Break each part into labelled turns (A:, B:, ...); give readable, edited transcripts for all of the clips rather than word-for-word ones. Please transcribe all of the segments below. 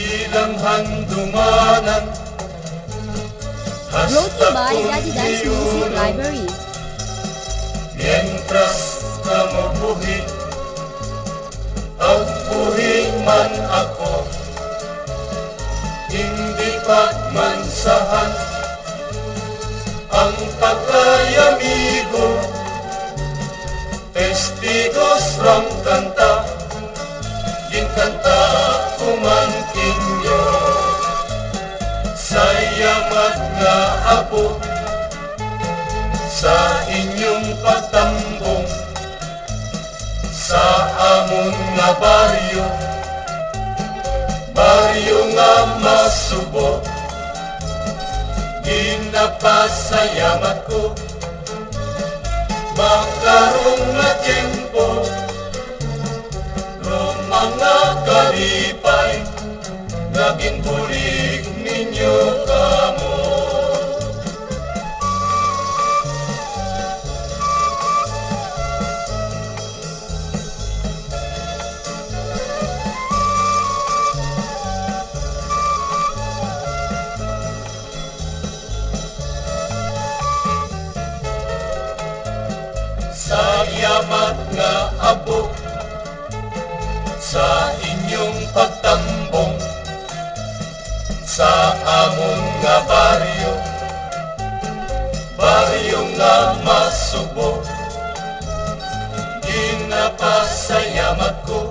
A: ilang handunganan.
B: Brought to you by Daddy Dance Music Library.
A: Mientras kamu buhi, ang buhi man ako, hindi pagmansahan ang pagkayamigo. Testigos rang kanta, ginkanta kumangkin nyo. Sayamat nga apo sa inyong pagtambong sa amon nga baryo, baryo nga masubo. Ginapasayamat ko magkaroon nga tiyempo, ro mga kalipay naging bulig ninyo kamo. Sayamat nga apo sa inyong pagtambong sa amon nga baryo, baryo nga masubo. Ginapasayamat ko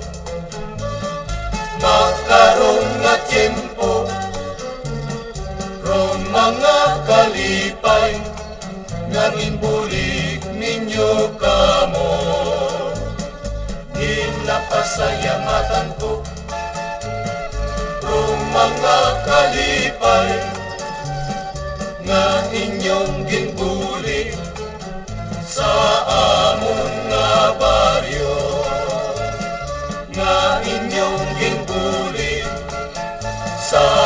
A: magkaroon nga tiyempo, ro mga kalipay ngangin bulig ninyo kamo. Ginapasalamatan ko ro mga kalipay nga inyong ginbulig sa amon nga baryo, nga inyong ginbulig sa